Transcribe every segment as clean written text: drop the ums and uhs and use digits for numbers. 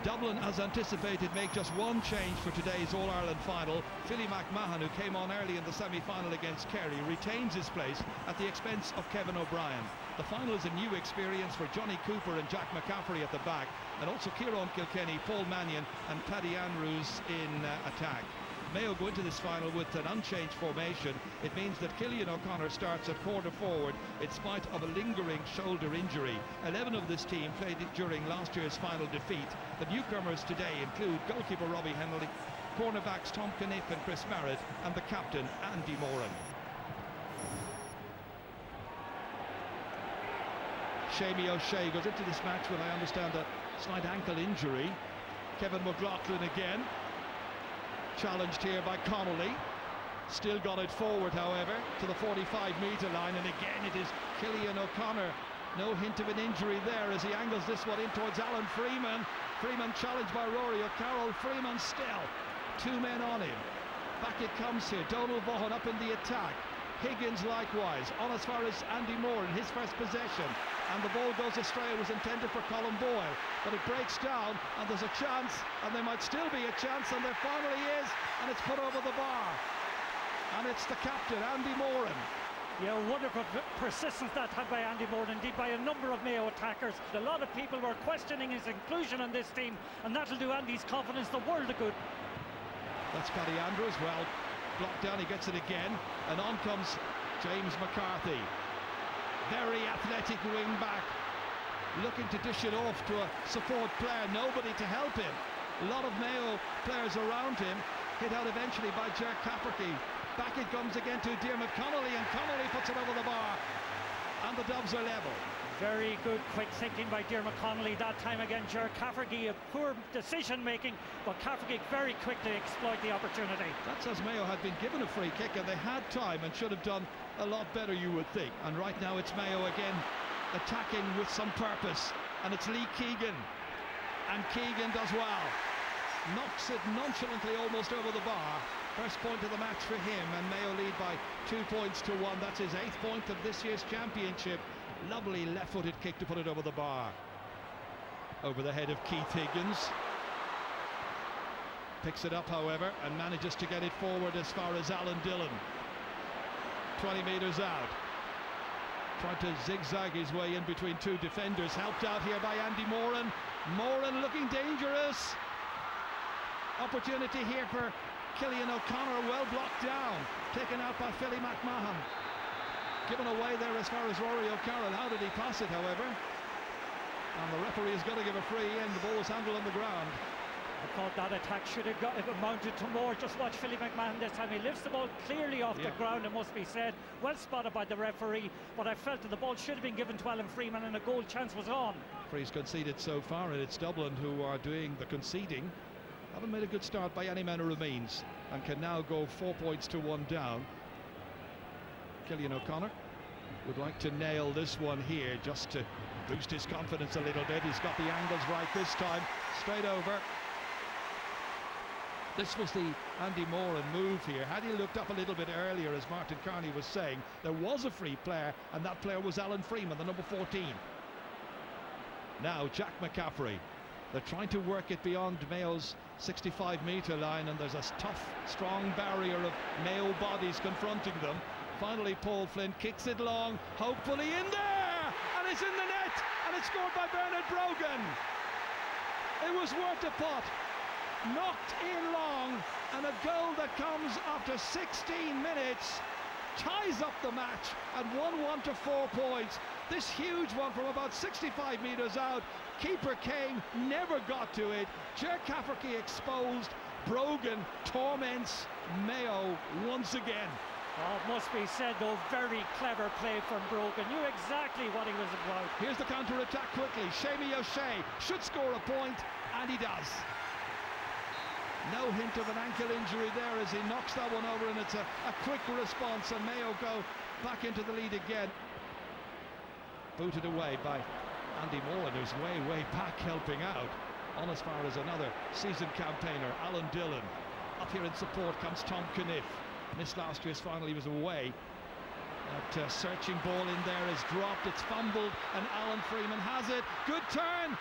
Dublin, as anticipated, make just one change for today's All-Ireland final. Philly McMahon, who came on early in the semi-final against Kerry, retains his place at the expense of Kevin O'Brien. The final is a new experience for Johnny Cooper and Jack McCaffrey at the back, and also Kieran Kilkenny, Paul Mannion and Paddy Andrews in attack. Mayo go into this final with an unchanged formation. It means that Cillian O'Connor starts at quarter forward in spite of a lingering shoulder injury. 11 of this team played during last year's final defeat. The newcomers today include goalkeeper Robbie Hennelly, cornerbacks Tom Caniff and Chris Barrett, and the captain Andy Moran. Seamie O'Shea goes into this match with, I understand, a slight ankle injury. Kevin McLaughlin again, challenged here by Connolly. Still got it forward, however, to the 45-metre line, and again it is Cillian O'Connor. No hint of an injury there as he angles this one in towards Alan Freeman. Freeman challenged by Rory O'Carroll. Freeman still, two men on him. Back it comes here. Donal Vaughan up in the attack. Higgins likewise, on as far as Andy Moore in his first possession, and the ball goes astray. It was intended for Colin Boyle, but it breaks down, and there's a chance, and there might still be a chance, and there finally is, and it's put over the bar, and it's the captain, Andy Moran. Yeah, wonderful persistence that had by Andy Moran, indeed by a number of Mayo attackers. A lot of people were questioning his inclusion on this team, and that'll do Andy's confidence the world of good. That's Paddy Andrews, well blocked down, he gets it again, and on comes James McCarthy. Very athletic wing back, looking to dish it off to a support player, nobody to help him. A lot of Mayo players around him, hit out eventually by Ger Cafferty. Back it comes again to Diarmuid Connolly, and Connolly puts it over the bar, and the Dubs are level. Very good quick thinking by Diarmuid Connolly. That time again Ger Cafferty, a poor decision making, but Cafferty very quickly exploit the opportunity. That's as Mayo had been given a free kick, and they had time and should have done a lot better, you would think. And right now it's Mayo again attacking with some purpose, and it's Lee Keegan, and Keegan does well, knocks it nonchalantly almost over the bar. First point of the match for him, and Mayo lead by 2 points to 1. That's his 8th point of this year's championship. Lovely left-footed kick to put it over the bar, over the head of Keith Higgins. Picks it up, however, and manages to get it forward as far as Alan Dillon, 20 metres out, trying to zigzag his way in between two defenders, helped out here by Andy Moran. Moran looking dangerous. Opportunity here for Cillian O'Connor, well blocked down, taken out by Philly McMahon. Given away there as far as Rory O'Carroll. How did he pass it, however? And the referee has got to give a free in. The ball was handled on the ground. I thought that attack should have got amounted to more. Just watch Philly McMahon this time. He lifts the ball clearly off the ground, it must be said. Well spotted by the referee, but I felt that the ball should have been given to Alan Freeman, and a goal chance was on. Free's conceded so far, and it's Dublin who are doing the conceding. Haven't made a good start by any man who remains, and can now go 4 points to 1 down. Cillian O'Connor would like to nail this one here just to boost his confidence a little bit. He's got the angles right this time, straight over. This was the Andy Moran move here. Had he looked up a little bit earlier, as Martin Carney was saying, there was a free player, and that player was Alan Freeman, the number 14. Now Jack McCaffrey. They're trying to work it beyond Mayo's 65-metre line, and there's a tough, strong barrier of Mayo bodies confronting them. Finally, Paul Flynn kicks it long, hopefully in there, and it's in the net, and it's scored by Bernard Brogan. It was worth a pot, knocked in long, and a goal that comes after 16 minutes ties up the match at 1-1 to 4 points. This huge one from about 65 metres out. Keeper Kane never got to it. Ger Cafferty exposed. Brogan torments Mayo once again. Oh, it must be said though, very clever play from Brogan. Knew exactly what he was about. Here's the counter-attack quickly. Seamie O'Shea should score a point, and he does. No hint of an ankle injury there as he knocks that one over, and it's a quick response, and Mayo go back into the lead again. Booted away by Andy Moran, who's way back helping out. On as far as another seasoned campaigner, Alan Dillon. Up here in support comes Tom Caniff. Missed last year's final, he was away. That searching ball in there is dropped, it's fumbled, and Alan Freeman has it. Good turn!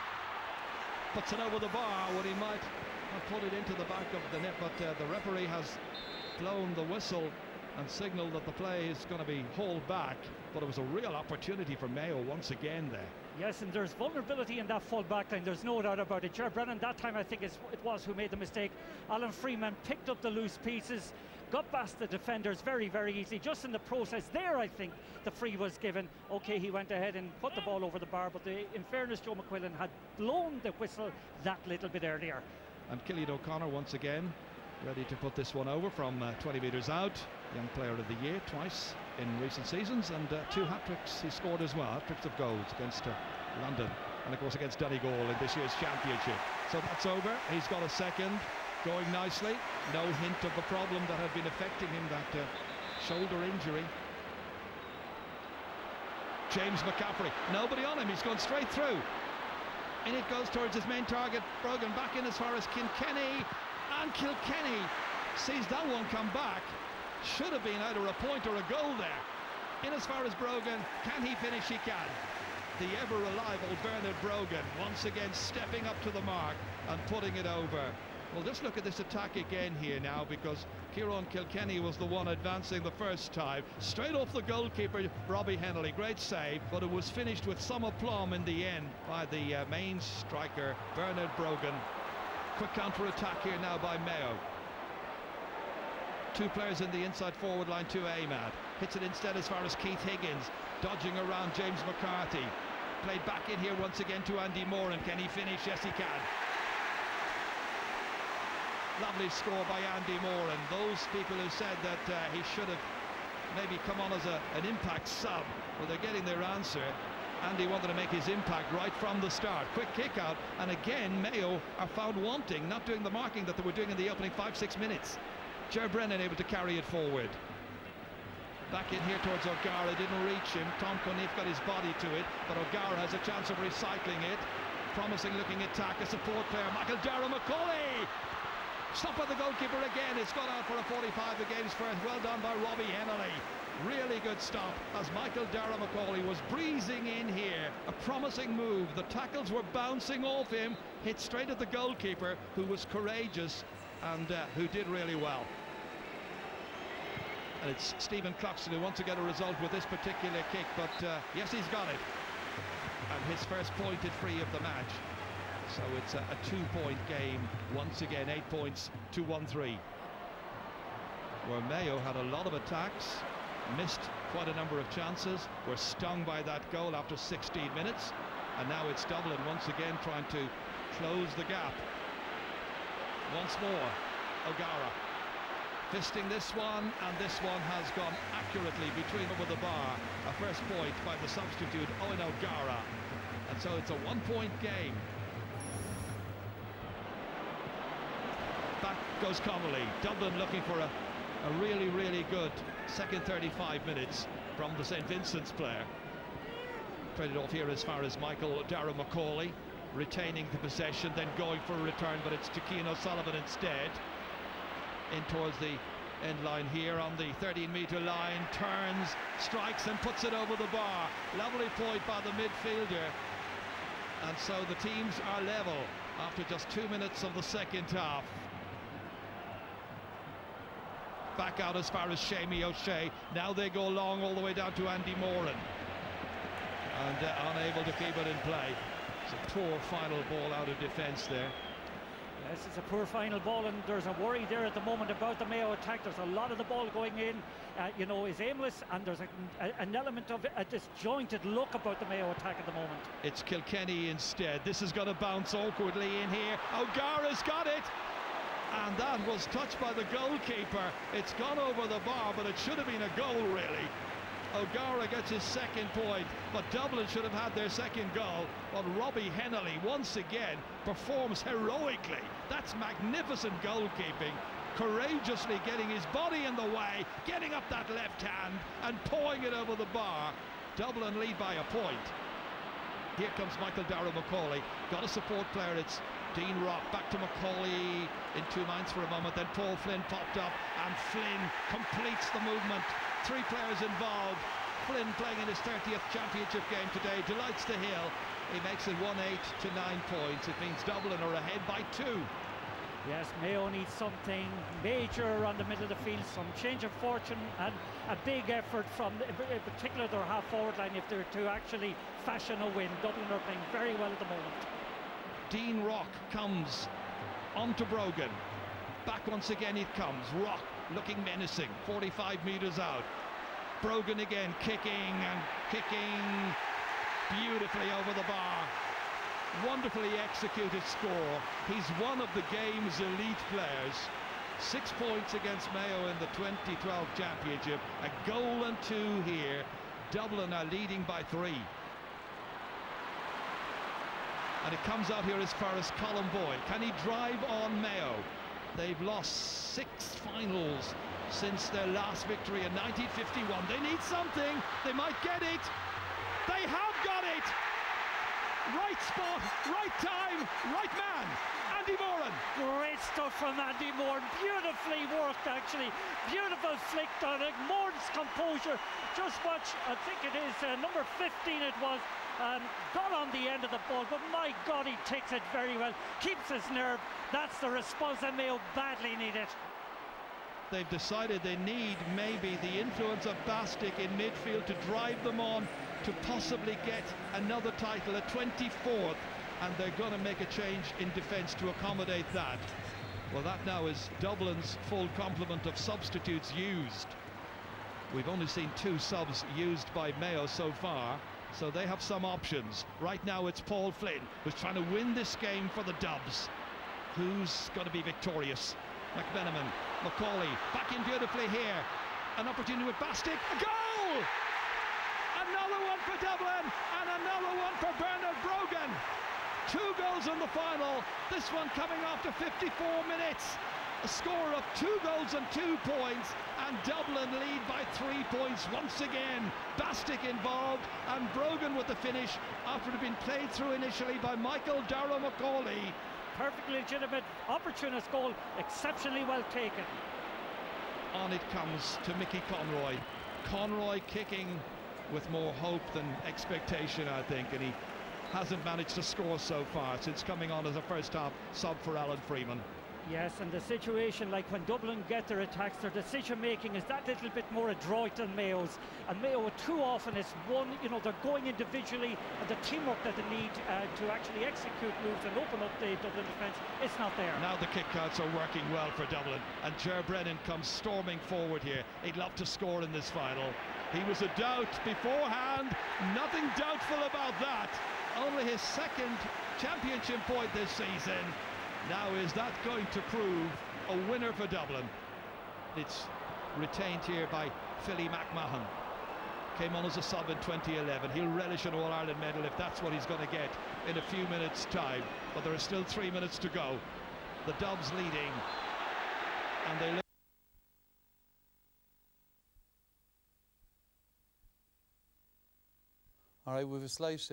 puts it over the bar when he might have put it into the back of the net, but the referee has blown the whistle and signalled that the play is going to be hauled back. But it was a real opportunity for Mayo once again there. Yes, and there's vulnerability in that full back line, there's no doubt about it. Ger Brennan that time, I think it was who made the mistake. Alan Freeman picked up the loose pieces, got past the defenders very, very easily. Just in the process there, I think the free was given. Okay, he went ahead and put the ball over the bar, but in fairness, Joe McQuillan had blown the whistle that little bit earlier. And Cillian O'Connor once again ready to put this one over from 20 metres out. Young Player of the Year twice in recent seasons, and 2 hat-tricks he scored as well, hat-tricks of goals against London and of course against Donegal in this year's championship. So that's over. He's got a second going nicely. No hint of the problem that had been affecting him, that shoulder injury. James McCaffrey, nobody on him, he's gone straight through. In it goes towards his main target, Brogan back in as far as Kilkenny, and Kilkenny sees that one come back. Should have been either a point or a goal there. In as far as Brogan, can he finish? He can. The ever-reliable Bernard Brogan once again stepping up to the mark and putting it over. Well, just look at this attack again here now, because Kieran Kilkenny was the one advancing the first time. Straight off the goalkeeper, Robbie Hennelly. Great save, but it was finished with some aplomb in the end by the main striker, Bernard Brogan. Quick counter-attack here now by Mayo. 2 players in the inside forward line to aim at. Hits it instead as far as Keith Higgins, dodging around James McCarthy. Played back in here once again to Andy Moran. Can he finish? Yes, he can. Lovely score by Andy Moran. Those people who said that he should have maybe come on as an impact sub, well, they're getting their answer. Andy wanted to make his impact right from the start. Quick kick out, and again Mayo are found wanting, not doing the marking that they were doing in the opening 5-6 minutes. Ger Brennan able to carry it forward. Back in here towards O'Gara, didn't reach him. Tom Conniff got his body to it, but O'Gara has a chance of recycling it. Promising looking attack, a support player, Michael Dara-McCauley. Stop by the goalkeeper again. It's gone out for a 45 against first. Well done by Robbie Hennelly. Really good stop as Michael Dara-McCauley was breezing in here. A promising move. The tackles were bouncing off him. Hit straight at the goalkeeper, who was courageous and who did really well. And it's Stephen Cloxton who wants to get a result with this particular kick, but yes, he's got it. And his first pointed free of the match. So it's a 2-point game once again, 8 points to 1-3. Where Mayo had a lot of attacks, missed quite a number of chances, were stung by that goal after 16 minutes, and now it's Dublin once again trying to close the gap. Once more, O'Gara fisting this one, and this one has gone accurately between over the bar. A first point by the substitute Owen O'Gara, and so it's a 1-point game. Back goes Connolly. Dublin looking for a really, really good second 35 minutes from the St. Vincent's player. Traded off here as far as Michael Dara-McCauley, retaining the possession, then going for a return, but it's to Cian O'Sullivan instead. In towards the end line here on the 13-metre line, turns, strikes and puts it over the bar. Lovely point by the midfielder. And so the teams are level after just 2 minutes of the second half. Back out as far as Seamie O'Shea. Now they go long all the way down to Andy Moran. And unable to keep it in play. It's a poor final ball out of defence there. Yes, it's a poor final ball, and there's a worry there at the moment about the Mayo attack. There's a lot of the ball going in, you know, is aimless, and there's an element of a disjointed look about the Mayo attack at the moment. It's Kilkenny instead. This is going to bounce awkwardly in here. O'Gara's got it, and that was touched by the goalkeeper. It's gone over the bar, but it should have been a goal, really. O'Gara gets his second point, but Dublin should have had their second goal. But Robbie Hennelly once again performs heroically. That's magnificent goalkeeping, courageously getting his body in the way, getting up that left hand and pawing it over the bar. Dublin lead by a point. Here comes Michael Dara-McCauley, got a support player, it's Dean Rock, back to McCauley in 2 minds for a moment, then Paul Flynn popped up, and Flynn completes the movement. 3 players involved. Flynn playing in his 30th championship game today delights the hill. He makes it 1-8 to 9 points. It means Dublin are ahead by 2. Yes, Mayo needs something major around the middle of the field, some change of fortune and a big effort from, in particular, their half-forward line if they're to actually fashion a win. Dublin are playing very well at the moment. Dean Rock comes onto Brogan. Back once again it comes. Rock looking menacing, 45 metres out. Brogan again, kicking beautifully over the bar. Wonderfully executed score. He's one of the game's elite players. 6 points against Mayo in the 2012 championship. A goal and 2 here. Dublin are leading by 3. And it comes out here as far as Colin Boyle. Can he drive on Mayo? They've lost 6 finals since their last victory in 1951. They need something. They might get it. They have got it. Right spot, right time, right man. Andy Moran. Great stuff from Andy Moran. Beautifully worked, actually. Beautiful flick down. Moran's composure. Just watch, I think it is number 15 it was. Got on the end of the ball, but my God, he takes it very well. Keeps his nerve. That's the response that Mayo badly needed. They've decided they need maybe the influence of Bastic in midfield to drive them on to possibly get another title, a 24th, and they're going to make a change in defence to accommodate that. Well, that now is Dublin's full complement of substitutes used. We've only seen 2 subs used by Mayo so far, so they have some options. Right now it's Paul Flynn who's trying to win this game for the Dubs. Who's going to be victorious? McMenamin, Macaulay, back in beautifully here. An opportunity with Bastic, a goal! Another one for Dublin, and another one for Bernard Brogan. 2 goals in the final, this one coming after 54 minutes. A score of 2 goals and 2 points, and Dublin lead by 3 points once again. Bastic involved, and Brogan with the finish after it had been played through initially by Michael Darragh Macaulay. Perfectly legitimate, opportunist goal, exceptionally well taken. On it comes to Mickey Conroy. Conroy kicking with more hope than expectation, I think, and he hasn't managed to score so far since coming on as a first-half sub for Alan Freeman. Yes, and the situation, like when Dublin get their attacks, their decision-making is that little bit more adroit than Mayo's. And Mayo, too often, is one, you know, they're going individually, and the teamwork that they need to actually execute moves and open up the Dublin defence, it's not there. Now the kickouts are working well for Dublin, and Ger Brennan comes storming forward here. He'd love to score in this final. He was a doubt beforehand, nothing doubtful about that. Only his 2nd championship point this season. Now is that going to prove a winner for Dublin? It's retained here by Philly McMahon. Came on as a sub in 2011. He'll relish an All-Ireland medal if that's what he's going to get in a few minutes' time. But there are still 3 minutes to go. The Dubs leading, and they look. All right, we've a slight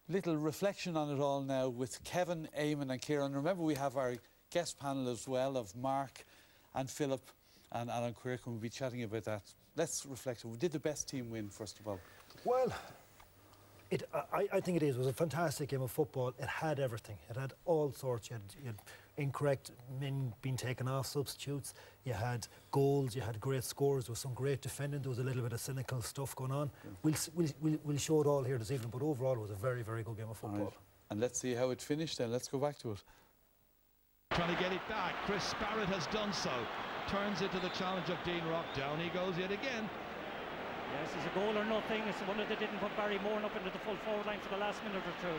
little reflection on it all now with Kevin, Eamon and Kieran. Remember, we have our guest panel as well of Mark and Philip and Alan Quirk, and we'll be chatting about that. Let's reflect. We did the best team win, first of all. Well, I think it was a fantastic game of football. It had everything. It had all sorts. You had incorrect men being taken off, substitutes. You had goals. You had great scores. There was some great defending. There was a little bit of cynical stuff going on. Yeah. We'll show it all here this evening, but overall it was a very, very good game of football. Right. And let's see how it finished then. Let's go back to it. Trying to get it back. Chris Barrett has done so. Turns into the challenge of Dean Rock. Down he goes yet again. Yes, it's a goal or nothing. It's a wonder they didn't put Barry Moran up into the full forward line for the last minute or 2.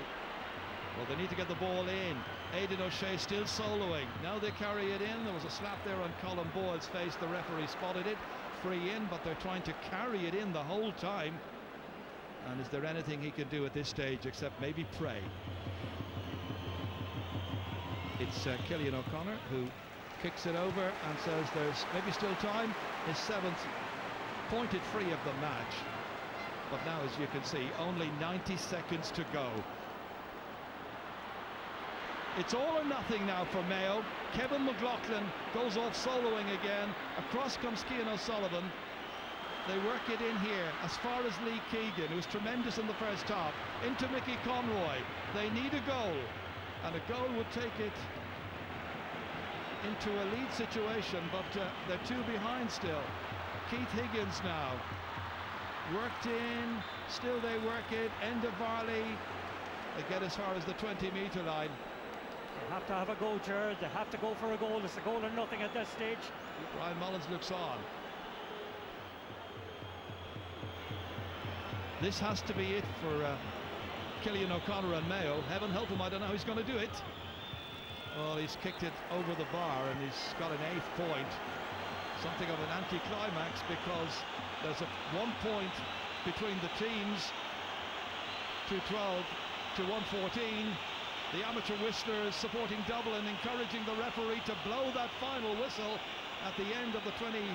Well, they need to get the ball in. Aidan O'Shea still soloing. Now they carry it in. There was a slap there on Colin Boyle's face. The referee spotted it. Free in, but they're trying to carry it in the whole time. And is there anything he can do at this stage except maybe pray? It's Killian O'Connor who kicks it over and says there's maybe still time. His 7th pointed free of the match. But now, as you can see, only 90 seconds to go. It's all or nothing now for Mayo. Kevin McLaughlin goes off soloing again. Across comes Cian O'Sullivan. They work it in here as far as Lee Keegan, who was tremendous in the first half, into Mickey Conroy. They need a goal, and a goal would take it into a lead situation, but they're two behind still. Keith Higgins now worked in, still they work it, end of Varley. They get as far as the 20-metre line. They have to have a go, Gerard. They have to go for a goal. It's a goal or nothing at this stage. Brian Mullins looks on. This has to be it for Killian O'Connor and Mayo. Heaven help him, I don't know how he's going to do it. Well, he's kicked it over the bar and he's got an 8th point. Something of an anticlimax, because there's a 1 point between the teams. 212 to 114. The amateur whistlers supporting Dublin, encouraging the referee to blow that final whistle at the end of the 2013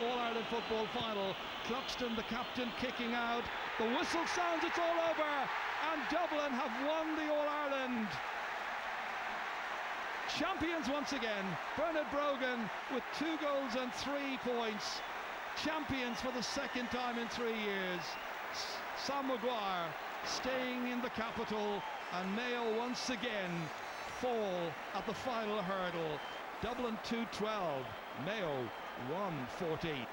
All-Ireland football final. Cluxton, the captain, kicking out. The whistle sounds, it's all over, and Dublin have won the All-Ireland. Champions once again. Bernard Brogan with 2 goals and 3 points. Champions for the second time in 3 years. Sam Maguire staying in the capital, and Mayo once again fall at the final hurdle. Dublin 2-12, Mayo 1-14.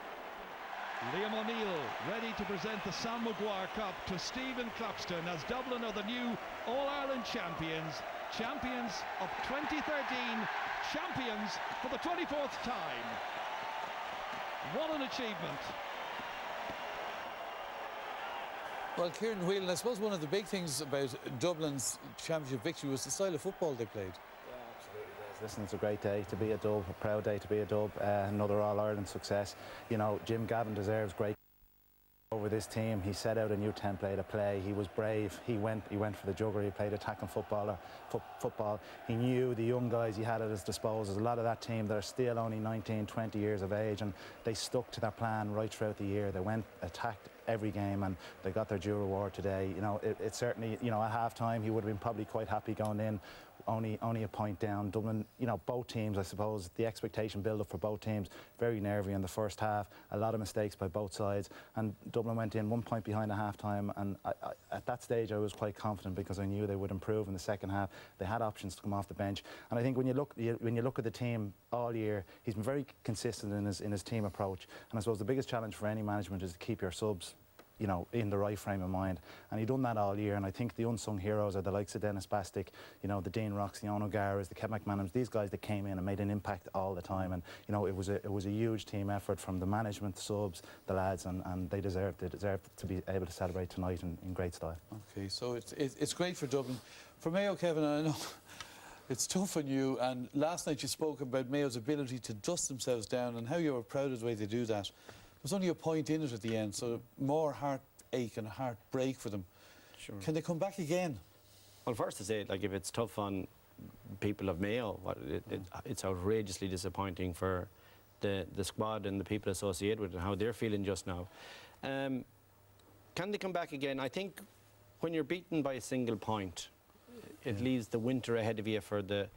Liam O'Neill ready to present the Sam Maguire Cup to Stephen Cluxton as Dublin are the new All-Ireland champions. Champions of 2013, champions for the 24th time. What an achievement. Well, Kieran Whelan, I suppose one of the big things about Dublin's championship victory was the style of football they played. Yeah, absolutely. Listen, it's a great day to be a Dub, a proud day to be a Dub, another All-Ireland success. You know, Jim Gavin deserves great over this team. He set out a new template of play. He was brave. He went for the jugger. He played attacking football. He knew the young guys he had at his disposal. A lot of that team that are still only 19, 20 years of age, and they stuck to their plan right throughout the year. They went, attacked every game, and they got their due reward today. You know, it certainly, you know, at half-time he would have been probably quite happy going in. Only a point down. Dublin, you know, both teams, I suppose, the expectation build-up for both teams, very nervy in the first half, a lot of mistakes by both sides, and Dublin went in 1 point behind at half-time, and at that stage I was quite confident because I knew they would improve in the second half. They had options to come off the bench, and I think when you look at the team all year, he's been very consistent in his team approach, and I suppose the biggest challenge for any management is to keep your subs, you know, in the right frame of mind, and he done that all year. And I think the unsung heroes are the likes of Dennis Bastick, you know, the Dean Rocks, the Eoin O'Gara's, the Kev McManams, these guys that came in and made an impact all the time. And you know, it was a huge team effort from the management, the subs, the lads, and they deserved to be able to celebrate tonight in great style. Okay, so it's great for Dublin. For Mayo, Kevin, I know it's tough on you, and last night you spoke about Mayo's ability to dust themselves down and how you were proud of the way they do that. There's only a point in it at the end, so more heartache and heartbreak for them. Sure. Can they come back again? Well, first to say, like, if it's tough on people of Mayo, it's outrageously disappointing for the squad and the people associated with it and how they're feeling just now. Can they come back again? I think when you're beaten by a single point, it leaves the winter ahead of you for the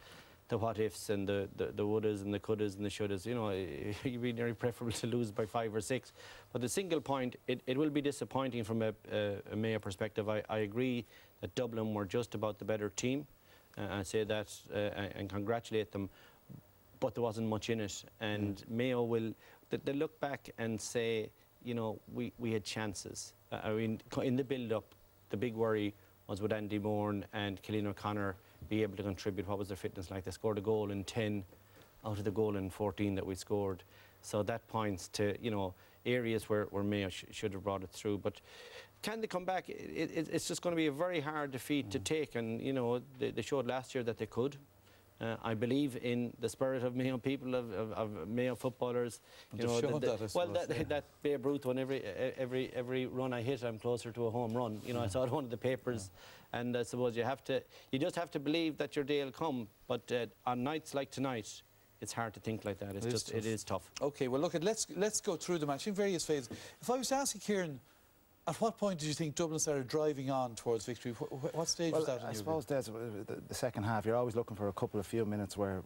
what-ifs and the wouldas and the couldas and the shouldas. You know, it'd be very preferable to lose by 5 or 6. But the single point, it will be disappointing from a Mayo perspective. I agree that Dublin were just about the better team. I say that and congratulate them. But there wasn't much in it. And Mayo will, they look back and say, you know, we had chances. I mean, in the build-up, the big worry was would Andy Moore and Killian O'Connor be able to contribute? What was their fitness like? They scored a goal in 10 out of the goal in 14 that we scored. So that points to, you know, areas where Mayo should have brought it through. But can they come back? It's just going to be a very hard defeat to take. And, you know, they showed last year that they could. I believe in the spirit of Mayo people, of Mayo footballers. You know, that Babe Ruth one, every run I hit, I'm closer to a home run. You know, I saw it on one of the papers, and I suppose you just have to believe that your day will come. But on nights like tonight, it's hard to think like that. It is tough. Okay, well look, let's go through the match in various phases. If I was to ask you, Kieran, At what point did you think Dublin started driving on towards victory? What stage was that in I your suppose view? there's the second half. You're always looking for a couple of few minutes where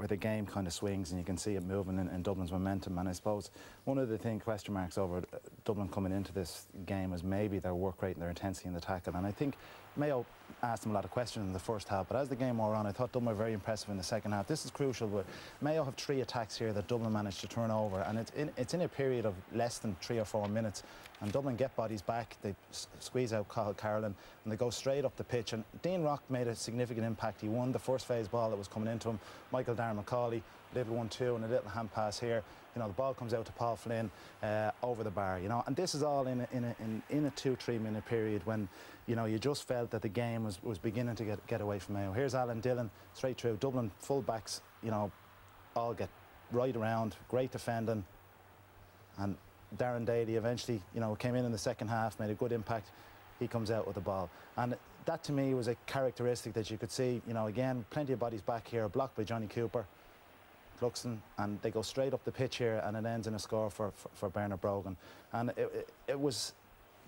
the game kind of swings and you can see it moving in Dublin's momentum. And I suppose one of the question marks over Dublin coming into this game was maybe their work rate and their intensity in the tackle. And I think Mayo asked them a lot of questions in the first half, but as the game wore on, I thought Dublin were very impressive in the second half. This is crucial, but Mayo have 3 attacks here that Dublin managed to turn over, and it's in a period of less than 3 or 4 minutes. And Dublin get bodies back, they squeeze out Cathal Carolyn, and they go straight up the pitch. And Dean Rock made a significant impact. He won the first phase ball that was coming into him. Michael Darren McCauley, little 1-2 and a little hand pass here. You know, the ball comes out to Paul Flynn over the bar. You know, and this is all in a 2-3 minute period when, you know, you just felt that the game was beginning to get away from Mayo. Here's Alan Dillon straight through. Dublin full backs, you know, all get right around. Great defending, and Darren Daly eventually, you know, came in the second half, made a good impact. He comes out with the ball, and that to me was a characteristic that you could see. You know, again, plenty of bodies back here, blocked by Johnny Cooper, Gluckson, and they go straight up the pitch here, and it ends in a score for Bernard Brogan. And it was,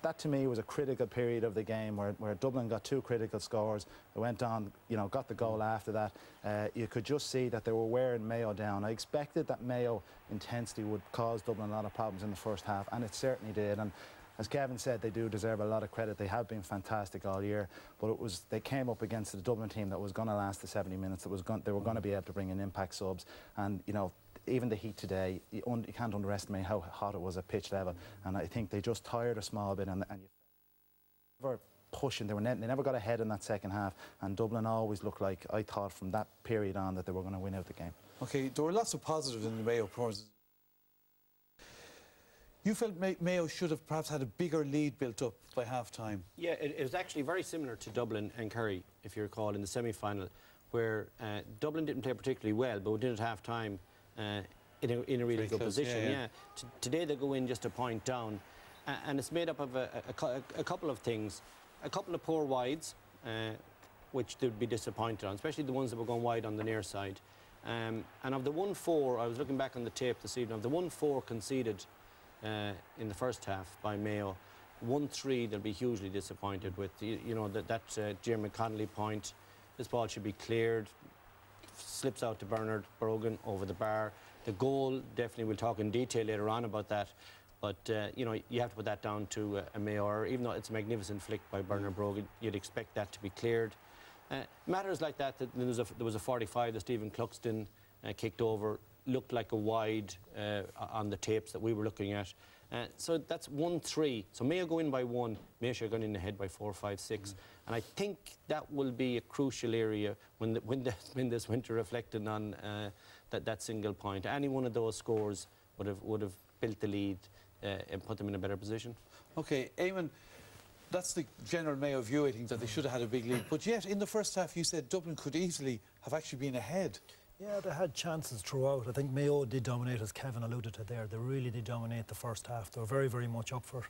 that to me was a critical period of the game where Dublin got 2 critical scores. They went on, you know, got the goal after that. You could just see that they were wearing Mayo down. I expected that Mayo intensity would cause Dublin a lot of problems in the first half, and it certainly did. And as Kevin said, they do deserve a lot of credit. They have been fantastic all year, but they came up against the Dublin team that was going to last the 70 minutes. They were going to be able to bring in impact subs, and you know, even the heat today, you can't underestimate how hot it was at pitch level. And I think they just tired a small bit, and you were pushing. They never got ahead in that second half, and Dublin always looked like, I thought from that period on, that they were going to win out the game. Okay, there were lots of positives in the Mayo performance. You felt Mayo should have perhaps had a bigger lead built up by half-time. Yeah, it was actually very similar to Dublin and Kerry, if you recall, in the semi-final, where Dublin didn't play particularly well, but did at half-time in a really good position. Yeah. Today they go in just a point down, and it's made up of a couple of things. A couple of poor wides, which they'd be disappointed on, especially the ones that were going wide on the near side. And of the 1-4, I was looking back on the tape this evening, of the 1-4 conceded in the first half by Mayo, 1-3 they'll be hugely disappointed with. You know, that Jeremy Connolly point, this ball should be cleared, slips out to Bernard Brogan over the bar. The goal, definitely we'll talk in detail later on about that, but you know, you have to put that down to a Mayo, or even though it's a magnificent flick by Bernard Brogan, you'd expect that to be cleared. Matters like that, there was a 45 that Stephen Cluxton kicked over, looked like a wide on the tapes that we were looking at. So that's 1-3. So Mayo go in by 1, Mayo should have gone in ahead by 4, 5, 6. And I think that will be a crucial area when this winter reflecting on that single point. Any one of those scores would have built the lead and put them in a better position. Okay, Eamon, that's the general Mayo view, I think, that they should have had a big lead. But yet, in the first half, you said Dublin could easily have actually been ahead. Yeah, they had chances throughout. I think Mayo did dominate, as Kevin alluded to there. They really did dominate the first half. They were very, very much up for it.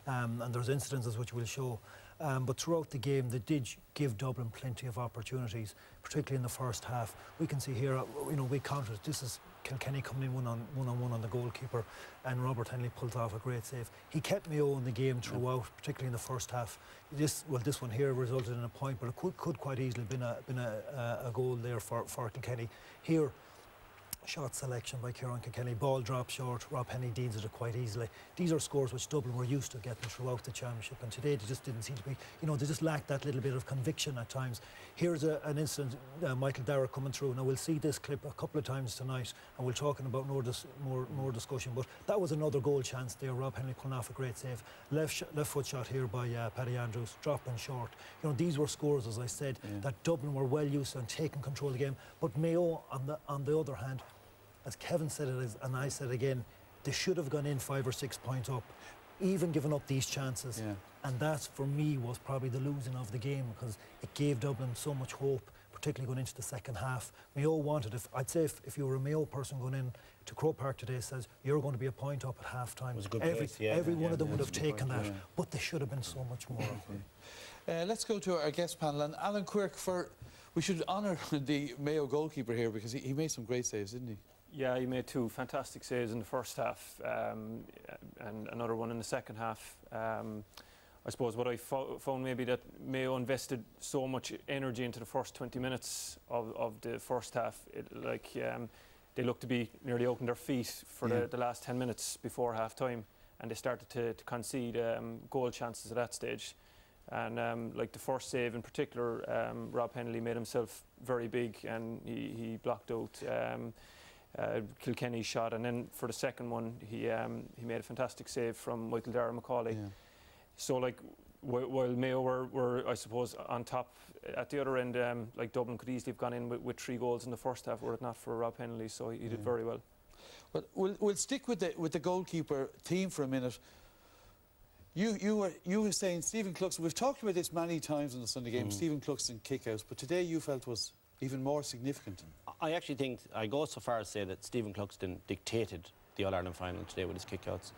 And there's incidences which we'll show. But throughout the game, they did give Dublin plenty of opportunities, particularly in the first half. We can see here, you know, we counted. This is Kilkenny coming in one-on-one on the goalkeeper, and Robert Henley pulled off a great save. He kept Mayo in the game throughout, particularly in the first half. This one here resulted in a point, but it could quite easily have been a goal there for Kilkenny. Here, shot selection by Kieran Kilkenny, ball drop short, Rob Henry deals it quite easily. These are scores which Dublin were used to getting throughout the championship, and today they just didn't seem to be, you know, they just lacked that little bit of conviction at times. Here's an incident, Michael Dara coming through. Now we'll see this clip a couple of times tonight, and we'll talk about more discussion, but that was another goal chance there. Rob Henry pulling off a great save. Left foot shot here by Paddy Andrews, dropping short. You know, these were scores, as I said, that Dublin were well used to and taking control of the game, but Mayo, on the other hand, as Kevin said it, and I said again, they should have gone in 5 or 6 points up, even given up these chances. Yeah. And that, for me, was probably the losing of the game, because it gave Dublin so much hope, particularly going into the second half. Mayo wanted, I'd say if you were a Mayo person going in to Croke Park today, says you're going to be a point up at half time. Every one of them would have taken that, but they should have been so much more. Let's go to our guest panel, and Alan Quirk, we should honour the Mayo goalkeeper here, because he made some great saves, didn't he? Yeah, he made 2 fantastic saves in the first half, and another one in the second half. I suppose what I found maybe that Mayo invested so much energy into the first 20 minutes of the first half. They looked to be nearly out on their feet for the last 10 minutes before half time, and they started to concede goal chances at that stage. And like the first save in particular, Rob Hennelly made himself very big, and he blocked out Kilkenny's shot. And then for the second one, he made a fantastic save from Michael Dara-McCauley. Yeah. So like while Mayo were I suppose on top at the other end, like Dublin could easily have gone in with 3 goals in the first half were it not for Rob Hennelly. So he did very well. But we'll stick with the goalkeeper theme for a minute. You were saying Stephen Cluxton. We've talked about this many times in the Sunday game. Stephen Cluxton kickouts, but today you felt was even more significant. I actually think I go so far as to say that Stephen Cluxton dictated the All-Ireland final today with his kickouts.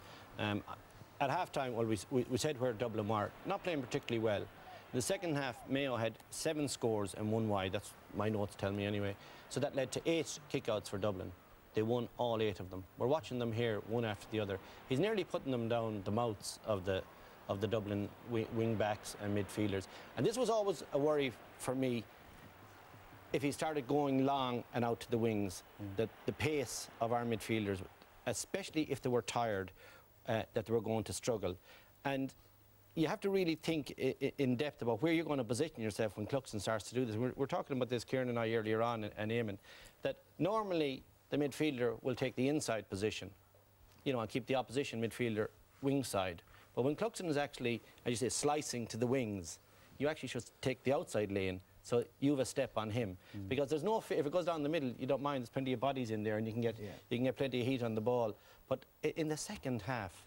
At half-time, well, we said where Dublin were, not playing particularly well. In the second half, Mayo had 7 scores and 1 wide. That's my notes tell me anyway. So that led to 8 kickouts for Dublin. They won all 8 of them. We're watching them here, one after the other. He's nearly putting them down the mouths of the Dublin wing backs and midfielders. And this was always a worry for me. If he started going long and out to the wings, that the pace of our midfielders, especially if they were tired, that they were going to struggle. And you have to really think in depth about where you're going to position yourself when Cluxton starts to do this. We're talking about this, Kieran and I, earlier on, and Eamon, that normally the midfielder will take the inside position, and keep the opposition midfielder wing side. But when Cluxton is actually, as you say, slicing to the wings, you actually should take the outside lane, so you have a step on him. Because there's no, if it goes down the middle, you don't mind, there's plenty of bodies in there, and you can get plenty of heat on the ball. But in the second half,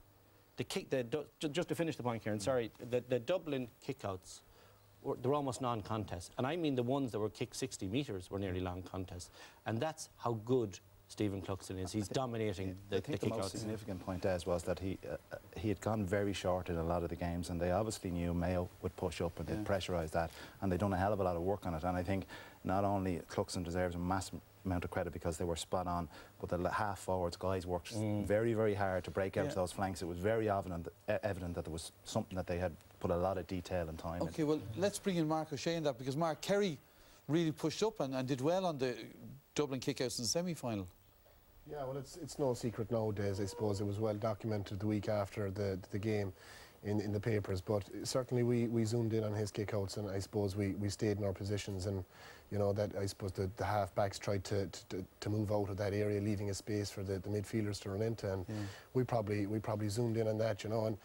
just to finish the point, Kieran, sorry, the Dublin kickouts, they're almost non-contest. And I mean the ones that were kicked 60 metres were nearly long contests. And that's how good Stephen Cluxton is. He's dominating the kickouts. The most significant point, Des, was that he had gone very short in a lot of the games, and they obviously knew Mayo would push up and they'd pressurise that, and they'd done a hell of a lot of work on it. And I think not only Cluxton deserves a massive amount of credit because they were spot on, but the half forwards guys worked very, very hard to break out those flanks. It was very evident that there was something that they had put a lot of detail and time in. Okay, well, let's bring in Mark O'Shea in that, because Mark, Kerry really pushed up and did well on the Dublin kickouts in the semi-final. Yeah, well, it's no secret nowadays. I suppose it was well documented the week after the game in the papers, but certainly we zoomed in on his kickouts, and I suppose we stayed in our positions, and that I suppose the half-backs tried to move out of that area, leaving a space for the midfielders to run into, and we probably zoomed in on that, and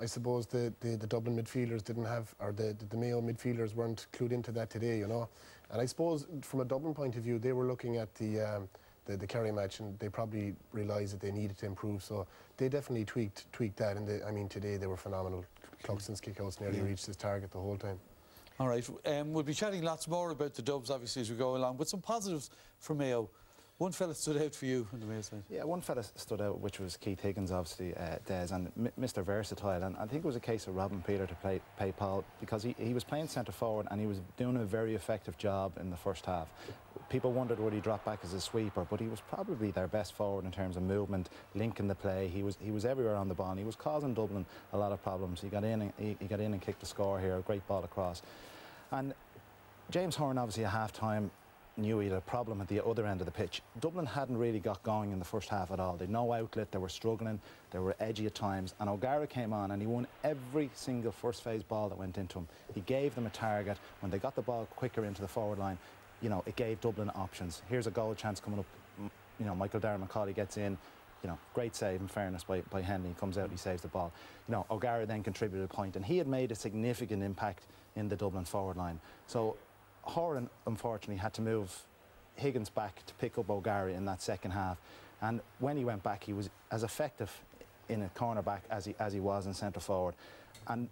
I suppose the Dublin midfielders didn't have, or the Mayo midfielders weren't clued into that today, and I suppose from a Dublin point of view, they were looking at the Kerry match, and they probably realised that they needed to improve, so they definitely tweaked that, and I mean today they were phenomenal. Cluxton's kickouts nearly reached his target the whole time. All right, we'll be chatting lots more about the Dubs obviously as we go along, but some positives for Mayo. One fella stood out for you on the Mayo side. Yeah, one fella stood out, which was Keith Higgins, obviously, Des, and Mr. Versatile. And I think it was a case of robbing Peter to pay Paul, because he was playing centre forward and he was doing a very effective job in the first half. People wondered would he drop back as a sweeper, but he was probably their best forward in terms of movement, linking the play. He was everywhere on the ball. And he was causing Dublin a lot of problems. He got in and kicked the score here, a great ball across. And James Horan, obviously, at half-time, knew he had a problem at the other end of the pitch. Dublin hadn't really got going in the first half at all. They had no outlet, they were struggling, they were edgy at times, and O'Gara came on and he won every single first phase ball that went into him. He gave them a target. When they got the ball quicker into the forward line, it gave Dublin options. Here's a goal chance coming up. Michael Dara-McCauley gets in, great save in fairness by Henley. He comes out, he saves the ball. O'Gara then contributed a point, and he had made a significant impact in the Dublin forward line. So Horan, unfortunately, had to move Higgins back to pick up O'Gara in that second half. And when he went back, he was as effective in a corner back as he was in centre forward. And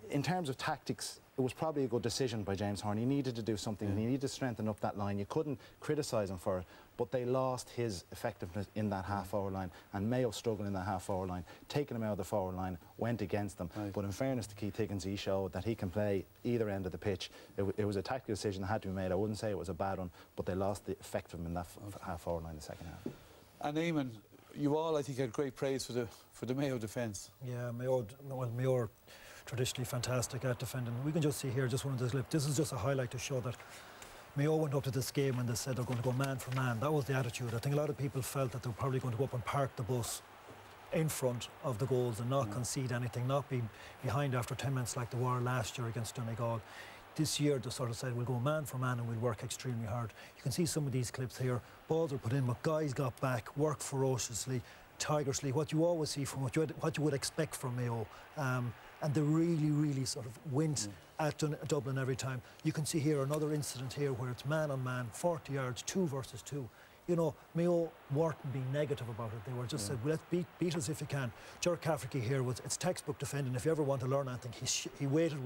in terms of tactics, it was probably a good decision by James Horn. He needed to do something. He needed to strengthen up that line. You couldn't criticise him for it, but they lost his effectiveness in that half-forward line, and Mayo struggled in that half-forward line. Taking him out of the forward line went against them. Right. But in fairness to Keith Higgins, he showed that he can play either end of the pitch. It was a tactical decision that had to be made. I wouldn't say it was a bad one, but they lost the effect of him in that half-forward line in the second half. And Eamon, you all, I think, had great praise for the Mayo defence. Yeah, Mayo are traditionally fantastic at defending. We can just see here, just one of those clips. This is just a highlight to show that Mayo went up to this game and they said they're going to go man for man. That was the attitude. I think a lot of people felt that they were probably going to go up and park the bus in front of the goals and not concede anything, not be behind after 10 minutes like they were last year against Donegal. This year they sort of said we'll go man for man and we'll work extremely hard. You can see some of these clips here. Balls were put in, but guys got back, worked ferociously, tirelessly, what you always see from what you would expect from Mayo. And they really, really sort of went at Dublin every time. You can see here another incident here where it's man on man, 40 yards, 2 versus 2. You know, Mayo weren't being negative about it. They were just said, well, let's beat us if you can. Ger Cafferty here, it's textbook defending. If you ever want to learn anything, he waited.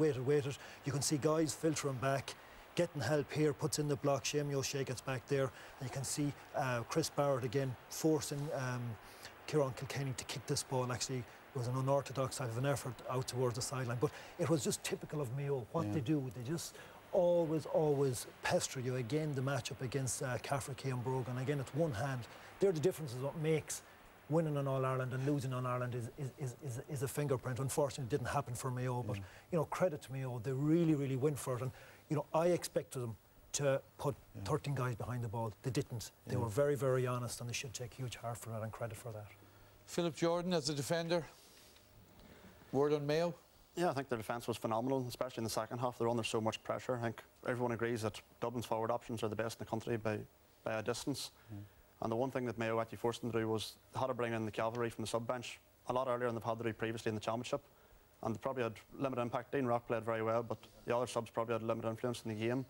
You can see guys filtering back, getting help here, puts in the block. Shane O'Shea gets back there. And you can see Chris Barrett again forcing Kieran Kilkenny to kick this ball. Actually, it was an unorthodox type of an effort out towards the sideline. But it was just typical of Mayo. What they do, they just always pester you. Again, the matchup against Cafferty and Brogan. Again, it's one hand. They're the differences. What makes winning on All-Ireland and losing on Ireland is a fingerprint. Unfortunately, it didn't happen for Mayo. But, you know, credit to Mayo. They really, really went for it. And, you know, I expected them to put 13 guys behind the ball. They didn't. They were very, very honest, and they should take huge heart for that and credit for that. Philip Jordan, as a defender, word on Mayo? Yeah, I think their defence was phenomenal, especially in the second half. They're under so much pressure. I think everyone agrees that Dublin's forward options are the best in the country by a distance. And the one thing that Mayo actually forced them to do was they had to bring in the cavalry from the sub-bench a lot earlier than they've had to do previously in the Championship. And they probably had limited impact. Dean Rock played very well, but the other subs probably had limited influence in the game.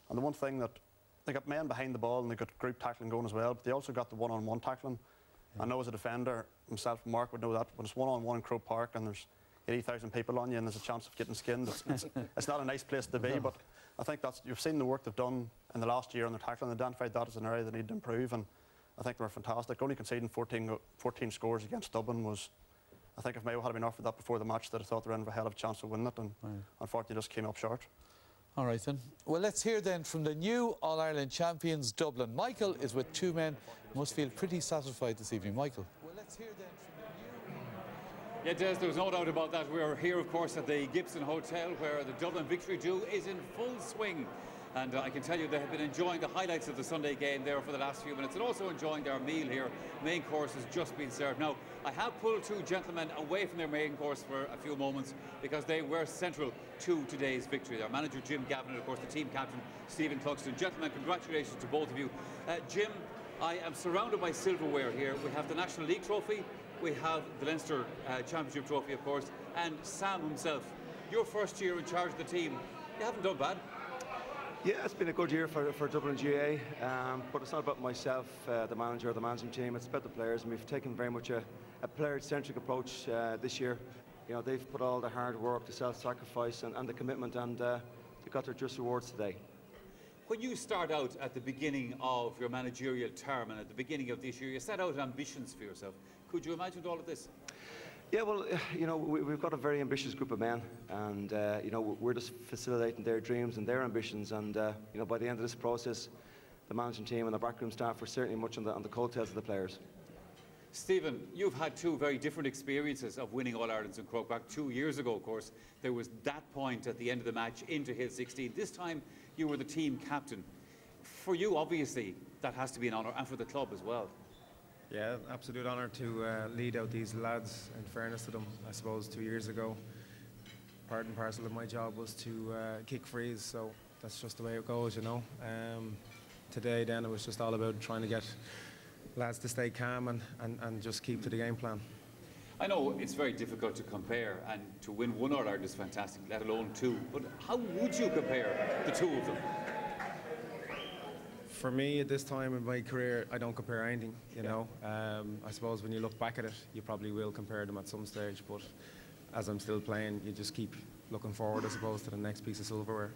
And the one thing that they got men behind the ball and they got group tackling going as well, but they also got the one-on-one tackling. I know as a defender, myself and Mark would know that, when it's one-on-one in Croke Park and there's 80,000 people on you and there's a chance of getting skinned, it's not a nice place to be. But I think you've seen the work they've done in the last year on their tackling, they identified that as an area they need to improve, and I think they were fantastic. Only conceding 14 scores against Dublin was, I think if Mayo had been offered that before the match, they'd have thought they were in a hell of a chance of winning it, and unfortunately just came up short. All right then. Well, let's hear then from the new All-Ireland champions, Dublin. Michael is with two men. Must feel pretty satisfied this evening. Michael. Well, let's hear then from the new... Yeah, Des, there's no doubt about that. We're here, of course, at the Gibson Hotel, where the Dublin Victory Due is in full swing. And I can tell you they have been enjoying the highlights of the Sunday game there for the last few minutes, and also enjoying their meal here. Main course has just been served. Now, I have pulled two gentlemen away from their main course for a few moments because they were central to today's victory. Their manager, Jim Gavin, and of course the team captain, Stephen Cluxton. Gentlemen, congratulations to both of you. Jim, I am surrounded by silverware here. We have the National League trophy, we have the Leinster Championship trophy, of course, and Sam himself. Your first year in charge of the team, you haven't done bad. Yeah, it's been a good year for Dublin GA, but it's not about myself, the manager or the managing team. It's about the players, and we've taken very much a player-centric approach this year. You know, they've put all the hard work, the self-sacrifice, and the commitment, and they got their just rewards today. When you start out at the beginning of your managerial term and at the beginning of this year, you set out ambitions for yourself. Could you imagine all of this? Yeah, well, you know, we've got a very ambitious group of men, and you know, we're just facilitating their dreams and their ambitions. And you know, by the end of this process, the managing team and the backroom staff were certainly much on the coattails of the players. Stephen, you've had two very different experiences of winning All-Irelands in Croke Park. 2 years ago, of course, there was that point at the end of the match into Hill 16. This time, you were the team captain. For you, obviously, that has to be an honour, and for the club as well. Yeah, absolute honour to lead out these lads, in fairness to them. I suppose 2 years ago, part and parcel of my job was to kick frees, so that's just the way it goes, you know. Today then it was just all about trying to get lads to stay calm and just keep to the game plan. I know it's very difficult to compare, and to win one All-Ireland is fantastic, let alone two, but how would you compare the two of them? For me, at this time in my career, I don't compare anything, you know. I suppose when you look back at it, you probably will compare them at some stage, but as I'm still playing, you just keep looking forward, I suppose, to the next piece of silverware.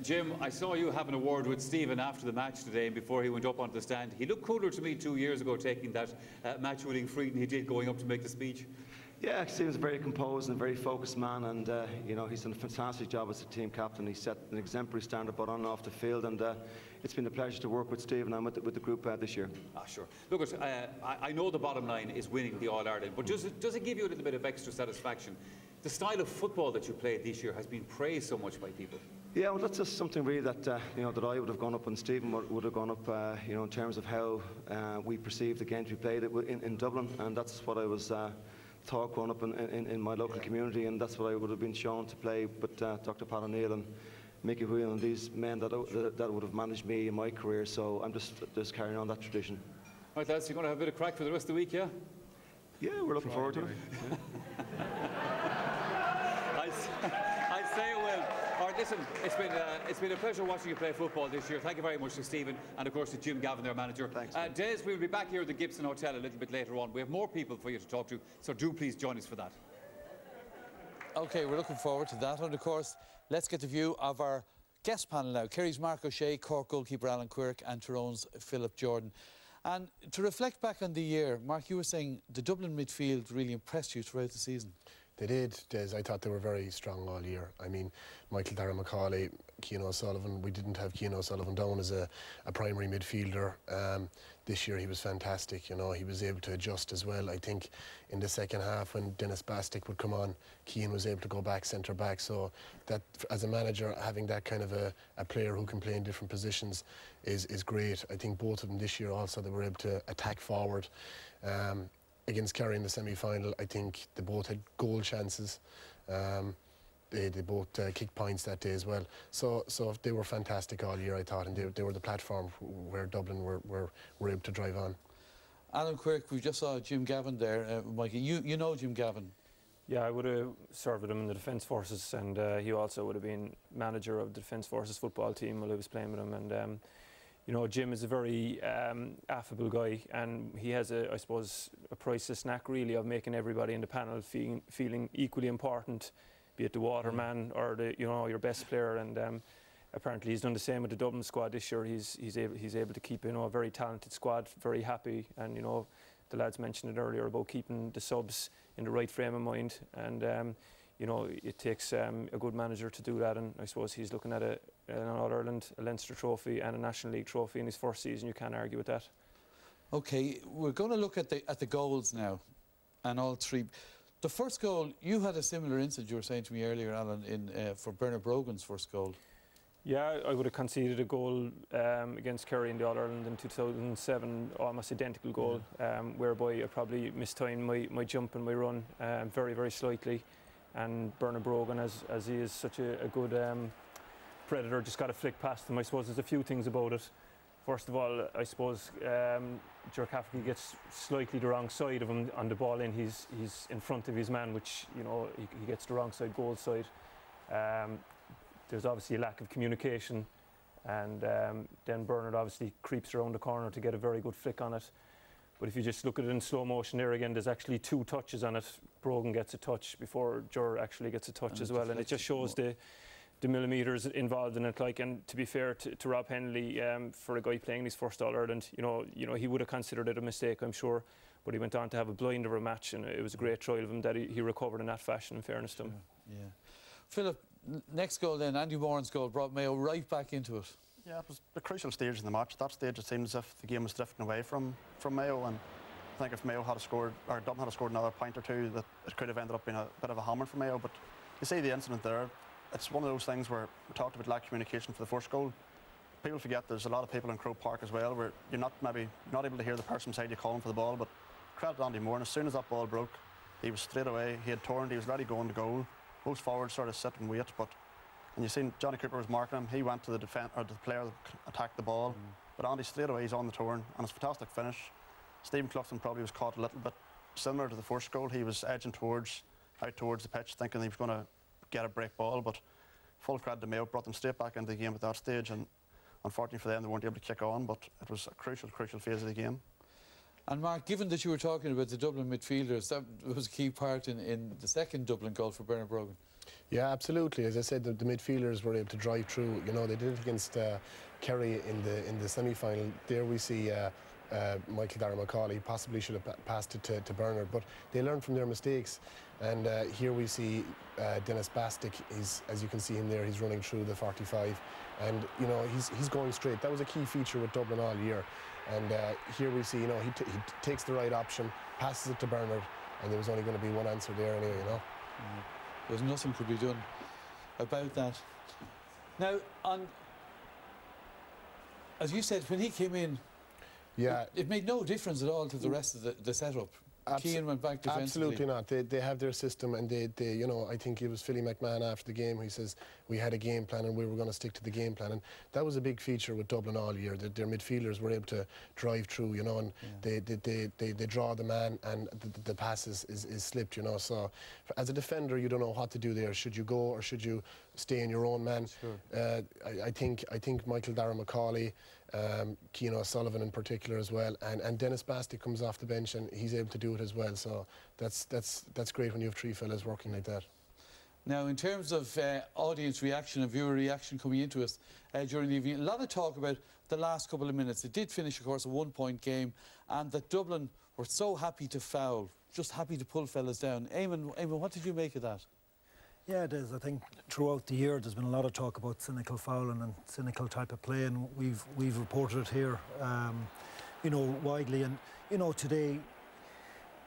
Jim, I saw you having a word with Stephen after the match today, and before he went up onto the stand. He looked cooler to me 2 years ago taking that match-winning free than he did going up to make the speech. Yeah, he seems a very composed and very focused man, and you know, he's done a fantastic job as a team captain. He set an exemplary standard both on and off the field, and it's been a pleasure to work with Stephen and with the group this year. Sure. Look, I know the bottom line is winning the All-Ireland, but does it give you a little bit of extra satisfaction? The style of football that you played this year has been praised so much by people. Yeah, well, that's just something really that you know, that I would have gone up and Stephen would have gone up, you know, in terms of how we perceived the games we played in Dublin, and that's what I was taught growing up in my local community, and that's what I would have been shown to play with Dr. Pat O'Neill and Mickey Whelan and these men that would have managed me in my career. So I'm just carrying on that tradition. Right, lads, you're going to have a bit of crack for the rest of the week, yeah? Yeah, we're looking forward to it. I'd say it will. All right, listen, it's been a pleasure watching you play football this year. Thank you very much to Stephen and, of course, to Jim Gavin, their manager. Thanks. Des, we'll be back here at the Gibson Hotel a little bit later on. We have more people for you to talk to, so do please join us for that. OK, we're looking forward to that. And, of course, let's get the view of our guest panel now. Kerry's Mark O'Shea, Cork goalkeeper Alan Quirk and Tyrone's Philip Jordan. And to reflect back on the year, Mark, you were saying the Dublin midfield really impressed you throughout the season. They did, Des. I thought they were very strong all year. I mean, Michael Darragh-Macaulay, Cian O'Sullivan, we didn't have Cian O'Sullivan down as a primary midfielder. This year he was fantastic, you know, he was able to adjust as well. I think in the second half when Dennis Bastick would come on, Cian was able to go back centre-back. So that, as a manager, having that kind of a player who can play in different positions is great. I think both of them this year also, they were able to attack forward. Against Kerry in the semi-final, I think they both had goal chances. They both kicked points that day as well. So they were fantastic all year, I thought, and they were the platform where Dublin were able to drive on. Alan Quirk, we just saw Jim Gavin there. Mikey, you know Jim Gavin? Yeah, I would have served with him in the Defence Forces, and he also would have been manager of the Defence Forces football team while I was playing with him. And you know, Jim is a very affable guy, and he has, I suppose, a priceless knack really of making everybody in the panel feeling equally important, be it the waterman or your best player. And apparently he's done the same with the Dublin squad this year. He's able to keep, you know, a very talented squad, very happy. And you know, the lads mentioned it earlier about keeping the subs in the right frame of mind. And you know, it takes a good manager to do that, and I suppose he's looking at an All-Ireland, a Leinster trophy and a National League trophy in his first season. You can't argue with that. OK, we're going to look at the goals now, and all three. The first goal, you had a similar incident, you were saying to me earlier, Alan, for Bernard Brogan's first goal. Yeah, I would have conceded a goal against Kerry in the All-Ireland in 2007, almost identical goal, whereby I probably mistimed my jump and my run very, very slightly. And Bernard Brogan, as he is such a good predator, just got a flick past him. I suppose there's a few things about it. First of all, I suppose Ger Cafferty gets slightly the wrong side of him on the ball in. He's in front of his man, which, you know, he gets the wrong side, goal side. There's obviously a lack of communication, and then Bernard obviously creeps around the corner to get a very good flick on it. But if you just look at it in slow motion there again, there's actually 2 touches on it. Brogan gets a touch before Ger actually gets a touch as well, and it just shows the millimetres involved in it. Like, and to be fair to Rob Henley, for a guy playing his first All-Ireland, you know, he would have considered it a mistake, I'm sure. But he went on to have a blinder of a match, and it was a great trial of him that he recovered in that fashion, in fairness to him. Yeah. Philip, next goal then, Andy Moran's goal brought Mayo right back into it. Yeah, it was a crucial stage in the match. At that stage, it seemed as if the game was drifting away from Mayo, and I think if Mayo had scored, or Dublin had scored another point or two, that it could have ended up being a bit of a hammer for Mayo. But you see the incident there, it's one of those things where we talked about lack of communication for the first goal. People forget there's a lot of people in Croke Park as well, where you're not able to hear the person beside you calling for the ball. But credit Andy Moran, as soon as that ball broke, he was straight away, he had turned, he was ready going to goal. Most forwards sort of sit and wait, and you seen Johnny Cooper was marking him. He went to the player that attacked the ball, but Andy straight away, he's on the turn, and it's a fantastic finish. Stephen Cloughton probably was caught a little bit similar to the first goal. He was edging out towards the pitch, thinking he was going to get a break ball, but full credit to Mayo, brought them straight back into the game at that stage, and unfortunately for them, they weren't able to kick on, but it was a crucial phase of the game. And Mark, given that you were talking about the Dublin midfielders, that was a key part in the second Dublin goal for Bernard Brogan. Yeah, absolutely. As I said, the midfielders were able to drive through. You know, they did it against Kerry in the semi-final. There we see Michael Darragh-Macaulay possibly should have passed it to Bernard, but they learned from their mistakes. And here we see Dennis Bastick. As you can see him there, he's running through the 45, and you know he's going straight. That was a key feature with Dublin all year. And here we see, you know, he takes the right option, passes it to Bernard, and there was only going to be one answer there anyway, you know. There's nothing could be done about that. Now, as you said, when he came in, it made no difference at all to the rest of the setup. Keane went back defensively. Absolutely not. They have their system, and they you know, I think it was Philly McMahon after the game. He says we had a game plan and we were going to stick to the game plan, and that was a big feature with Dublin all year. That their midfielders were able to drive through, you know, and they draw the man, and the pass is slipped, you know. So as a defender, you don't know what to do there. Should you go or should you stay in your own man? Sure. I think Michael Darragh-Macaulay, Keane O'Sullivan in particular as well, and Dennis Bastick comes off the bench and he's able to do it as well. So that's great when you have three fellas working like that. Now, in terms of audience reaction and viewer reaction coming into us during the evening, a lot of talk about the last couple of minutes. It did finish, of course, a one-point game, and that Dublin were so happy to foul, just happy to pull fellas down. Eamon, what did you make of that? Yeah, it is. I think throughout the year there's been a lot of talk about cynical fouling and cynical type of play, and we've reported it here, you know, widely. And you know, today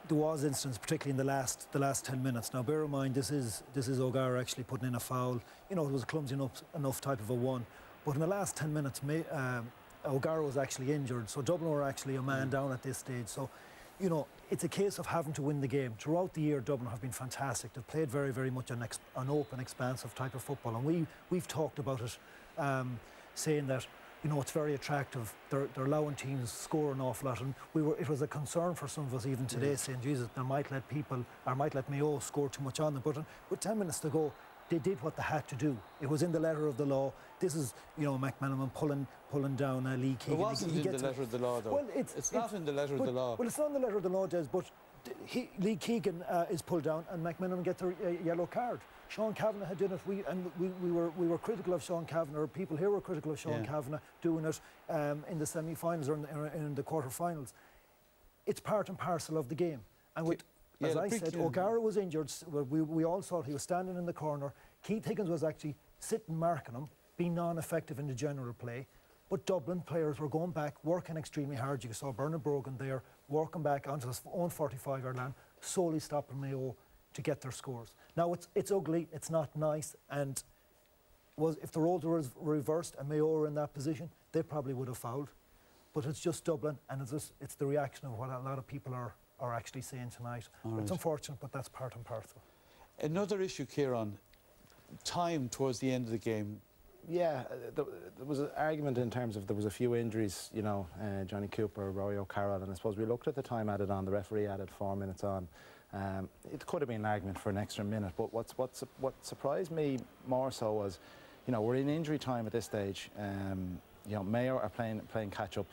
there was instances, particularly in the last 10 minutes. Now, bear in mind, this is O'Gara actually putting in a foul. You know, it was a clumsy enough type of a one, but in the last 10 minutes, O'Gara was actually injured, so Dublin were actually a man down at this stage. So, you know, it's a case of having to win the game. Throughout the year, Dublin have been fantastic. They've played very, very much an open, expansive type of football, and we've talked about it, saying that, you know, it's very attractive. They're allowing teams score an awful lot, and it was a concern for some of us even today, saying, Jesus, they might let Mayo score too much on them. But with 10 minutes to go, they did what they had to do. It was in the letter of the law. This is, you know, McManaman pulling down Lee Keegan. It wasn't in the letter of the law, though. Well, it's not in the letter of the law. Well, it's not in the letter of the law, Des, but Lee Keegan is pulled down, and McManaman gets a yellow card. Sean Kavanagh had done it. We were critical of Sean Kavanagh, or people here were critical of Sean Kavanagh doing it in the semi-finals or in the quarter-finals. It's part and parcel of the game. And with, as I said, O'Gara was injured. We all saw it. He was standing in the corner. Keith Higgins was actually sitting marking him, being non-effective in the general play. But Dublin players were going back, working extremely hard. You saw Bernard Brogan there, working back onto his own 45-yard line, solely stopping Mayo to get their scores. Now, it's ugly, it's not nice, and if the roles were reversed and Mayo were in that position, they probably would have fouled. But it's just Dublin, and it's the reaction of what a lot of people are actually saying tonight. Right. It's unfortunate, but that's part and parcel. Another issue, Kieran, time towards the end of the game. Yeah, there was an argument in terms of there was a few injuries, you know, Johnny Cooper, Rory O'Carroll, and I suppose we looked at the time added on, the referee added 4 minutes on. It could have been an argument for an extra minute, but what surprised me more so was, you know, we're in injury time at this stage. You know, Mayo are playing catch-up.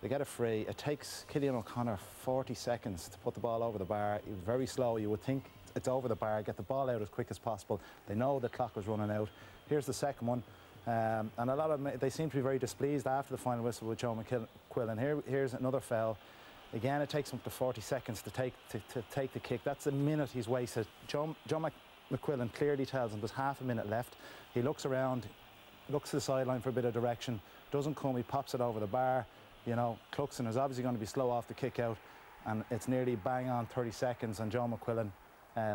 They get a free. It takes Cillian O'Connor 40 seconds to put the ball over the bar. He was very slow. You would think it's over the bar, get the ball out as quick as possible. They know the clock was running out. Here's the second one. And a lot of they seem to be very displeased after the final whistle with Joe McQuillan. Here's another foul. Again, it takes him up to 40 seconds to take the kick. That's a minute he's wasted. Joe McQuillan clearly tells him there's half a minute left. He looks around, looks to the sideline for a bit of direction. Doesn't come. He pops it over the bar. You know, Cluxton is obviously going to be slow off the kick out, and it's nearly bang on 30 seconds, and Joe McQuillan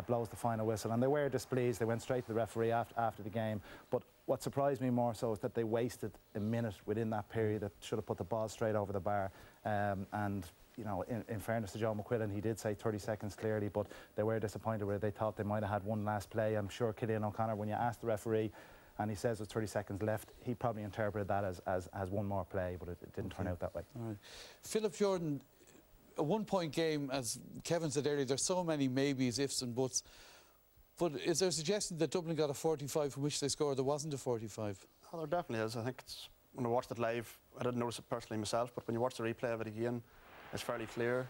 blows the final whistle. And they were displeased. They went straight to the referee after the game. But what surprised me more so is that they wasted a minute within that period that should have put the ball straight over the bar. And you know, in fairness to Joe McQuillan, he did say 30 seconds clearly, but they were disappointed where they thought they might have had one last play. I'm sure Cillian O'Connor, when you asked the referee and he says there's 30 seconds left, he probably interpreted that as one more play, but it didn't turn out that way. All right. Philip Jordan, a one-point game, as Kevin said earlier, there's so many maybes, ifs and buts, but is there a suggestion that Dublin got a 45 from which they scored there wasn't a 45? Oh, there definitely is. I think when I watched it live, I didn't notice it personally myself, but when you watch the replay of it again, it's fairly clear.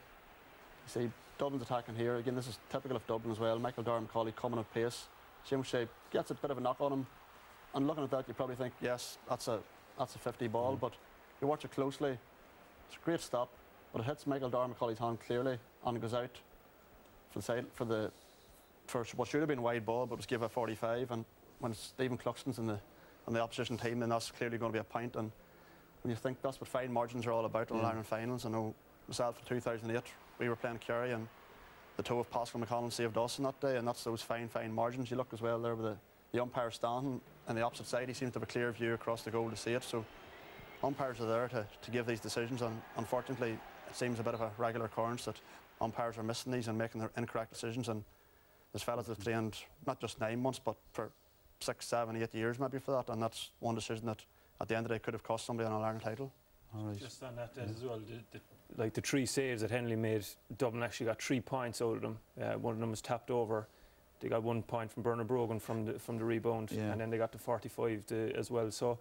You see Dublin's attacking here. Again, this is typical of Dublin as well. Michael Darragh-Macaulay coming at pace. Jim Shea gets a bit of a knock on him, and looking at that, you probably think, yes, that's a 50 ball, but you watch it closely, it's a great stop, but it hits Michael Darmacauli's hand clearly and goes out for the side for what should have been wide ball, but was given a 45. And when Stephen Cluxton's on the opposition team, then that's clearly going to be a point. And when you think that's what fine margins are all about in Ireland finals, I know myself in 2008 we were playing Kerry, and the toe of Pascal McConnell saved us on that day, and that's those fine margins. You look as well there with the umpire standing on the opposite side. He seems to have a clear view across the goal to see it. So umpires are there to give these decisions, and unfortunately it seems a bit of a regular occurrence that umpires are missing these and making their incorrect decisions. And there's fellas that have trained not just 9 months but for 6, 7, 8 years maybe for that, and that's one decision that at the end of the day could have cost somebody an All-Ireland title. Just on that as well, like the 3 saves that Henley made, Dublin actually got 3 points out of them. One of them was tapped over. They got 1 point from Bernard Brogan from the rebound, and then they got the 45 as well. So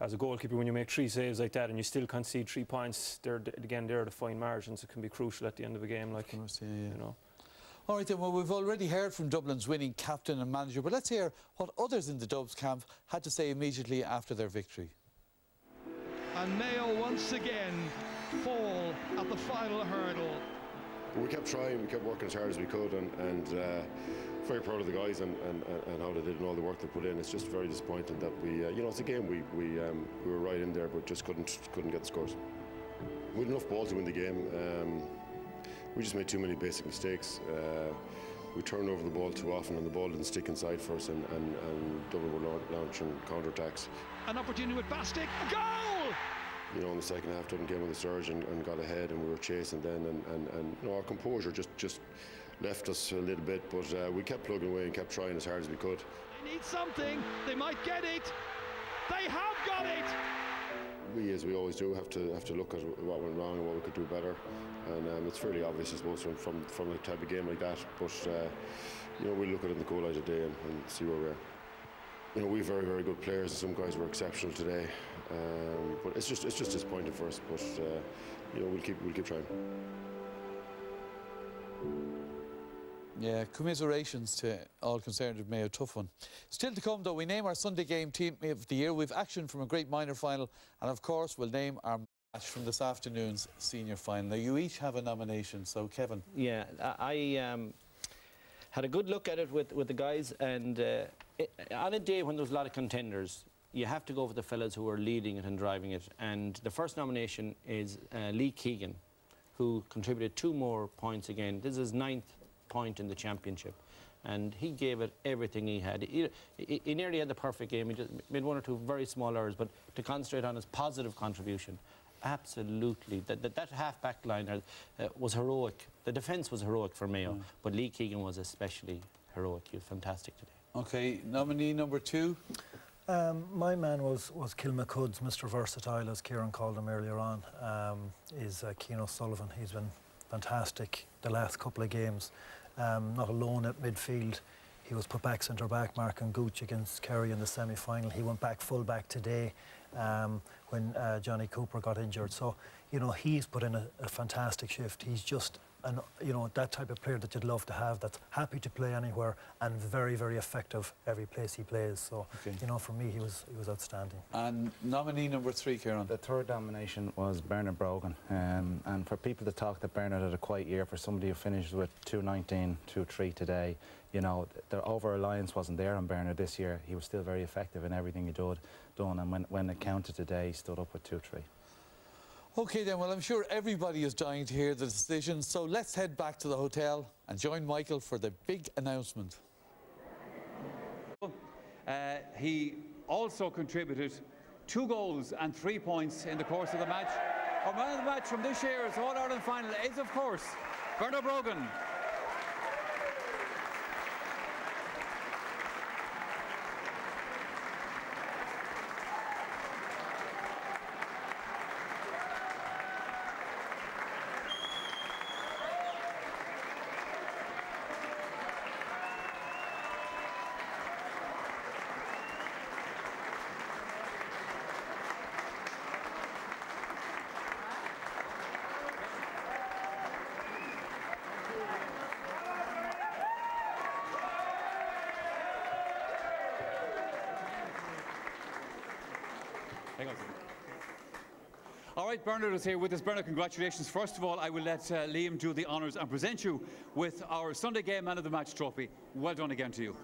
as a goalkeeper, when you make 3 saves like that and you still concede 3 points, they're the fine margins. It can be crucial at the end of a game, like you know. All right then, well, we've already heard from Dublin's winning captain and manager, but let's hear what others in the Dubs camp had to say immediately after their victory. And Mayo once again fall at the final hurdle. But we kept trying, we kept working as hard as we could, and very proud of the guys and how they did and all the work they put in. It's just very disappointing that we, you know, it's a game we were right in there, but just couldn't get the scores. We had enough ball to win the game. We just made too many basic mistakes. We turned over the ball too often, and the ball didn't stick inside for us, and Dublin were launching counter-attacks. An opportunity with Bastic, a goal! You know, in the second half, Dublin came with a surge and got ahead, and we were chasing then, and you know, our composure just left us a little bit, but we kept plugging away and kept trying as hard as we could. They need something, they might get it, they have got it! We, as we always do, have to look at what went wrong and what we could do better, and it's fairly obvious, I suppose, from a type of game like that. But you know, we look at it in the cool light of day and see where we are. You know, we have very, very good players, and some guys were exceptional today. But it's just disappointing for us. But you know, we'll keep trying. Yeah, commiserations to all concerned with Mayo, tough one. Still to come though, we name our Sunday game team of the year. We've action from a great minor final, and of course we'll name our match from this afternoon's senior final. Now you each have a nomination, so Kevin. Yeah, I had a good look at it with the guys, and on a day when there was a lot of contenders, you have to go for the fellas who are leading it and driving it. And the first nomination is Lee Keegan, who contributed 2 more points again. This is his 9th point in the championship, and he gave it everything he had. He nearly had the perfect game. He just made 1 or 2 very small errors, but to concentrate on his positive contribution, absolutely. That half-back line was heroic. The defence was heroic for Mayo, but Lee Keegan was especially heroic. He was fantastic today. Okay, nominee number 2. My man was Kilmacud's Mr. Versatile, as Kieran called him earlier on, is Cian O'Sullivan. He's been fantastic the last couple of games. Not alone at midfield. He was put back centre-back, marking Gooch against Kerry in the semi-final. He went back full-back today when Johnny Cooper got injured. So, you know, he's put in a fantastic shift. He's just, you know, that type of player that you'd love to have, that's happy to play anywhere and very, very effective every place he plays. So, you know, for me, he was outstanding. And nominee number 3, Kieran. The third nomination was Bernard Brogan, and for people to talk that Bernard had a quiet year, for somebody who finished with 219, 2-3 today, you know, the over-reliance wasn't there on Bernard this year. He was still very effective in everything he done, and when it counted today, he stood up with 2-3. Okay then, well I'm sure everybody is dying to hear the decision, so let's head back to the hotel and join Michael for the big announcement. He also contributed 2 goals and 3 points in the course of the match. Our man of the match from this year's All-Ireland final is, of course, Bernard Brogan. Hang on a second. All right, Bernard is here with us. Bernard, congratulations. First of all, I will let Liam do the honours and present you with our Sunday Game Man of the Match trophy. Well done again to you.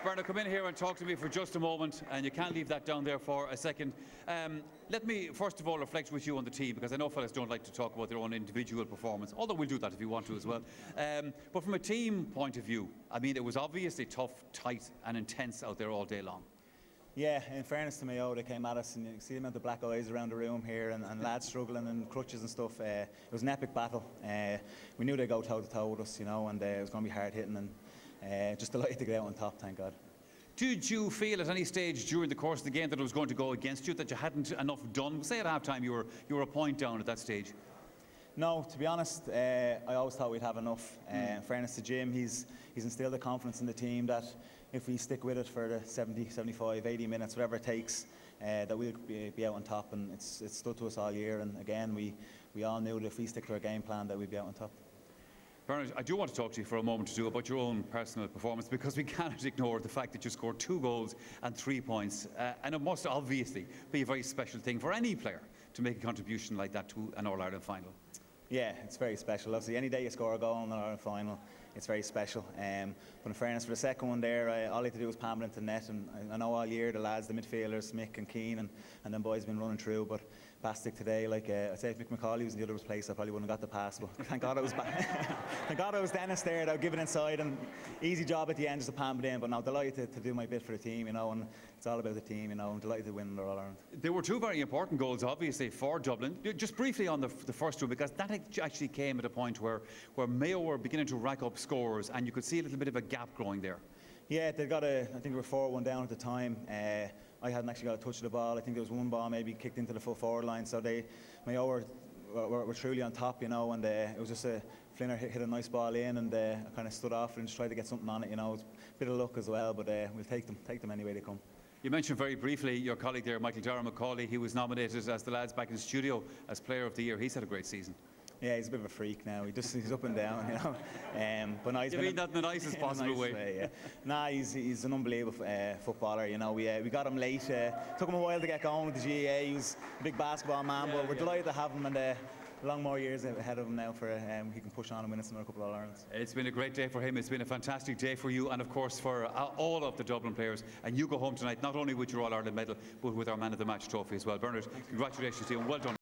Bernard, come in here and talk to me for just a moment, and you can't leave that down there for a second. Let me first of all reflect with you on the team, because I know fellas don't like to talk about their own individual performance, although we'll do that if you want to as well. But from a team point of view, I mean, it was obviously tough, tight and intense out there all day long. Yeah, in fairness to Mayo, they came at us, and you see them with the black eyes around the room here, and lads struggling and crutches and stuff. It was an epic battle. We knew they'd go toe to toe with us, you know, and it was going to be hard hitting, and just delighted to get out on top, thank God. Did you feel at any stage during the course of the game that it was going to go against you, that you hadn't enough done? Say at half-time you were a point down at that stage. No, to be honest, I always thought we'd have enough. In fairness to Jim, he's instilled the confidence in the team that if we stick with it for the 70, 75, 80 minutes, whatever it takes, that we'll be out on top, and it's stood to us all year. And again, we all knew that if we stick to our game plan, that we'd be out on top. Bernard, I do want to talk to you for a moment or two about your own personal performance, because we cannot ignore the fact that you scored 2 goals and 3 points, and it must obviously be a very special thing for any player to make a contribution like that to an All-Ireland final. Yeah, it's very special. Obviously, any day you score a goal in an All-Ireland final, it's very special. But in fairness, for the second one there, all I had to do was palm it into the net, and I know all year the lads, the midfielders, Mick and Keane, and them boys have been running through, but Bastic today, like I'd say if Mick McCauley was in the other place, I probably wouldn't have got the pass, but thank God I was thank God I was Dennis there, that would give it inside, and easy job at the end just to palm it in. But now delighted to do my bit for the team, you know, and it's all about the team, you know. I'm delighted to win the All-Ireland. There were 2 very important goals, obviously, for Dublin. Just briefly on the first one, because that actually came at a point where Mayo were beginning to rack up scores, and you could see a little bit of a gap growing there. Yeah, they got I think they were 4-1 down at the time. I hadn't actually got a touch of the ball. I think there was one ball maybe kicked into the full forward line, so Mayo were truly on top, you know, and it was just Flinner hit a nice ball in, and I kind of stood off and just tried to get something on it, you know. It was a bit of luck as well, but we'll take them any way they come. You mentioned very briefly your colleague there, Michael Dara McCauley. He was nominated as the lads back in the studio as Player of the Year. He's had a great season. Yeah, he's a bit of a freak now. He's up and down, you know. But no, you mean that in the nicest possible way? Yeah. Nah, he's an unbelievable footballer. You know, we got him late. Took him a while to get going with the GAA. He was a big basketball man, but we're delighted to have him, and long more years ahead of him now for he can push on and win us another couple of All-Irelands. It's been a great day for him. It's been a fantastic day for you, and of course for all of the Dublin players. And you go home tonight not only with your All-Ireland medal, but with our Man of the Match trophy as well. Bernard, congratulations to you, and well done.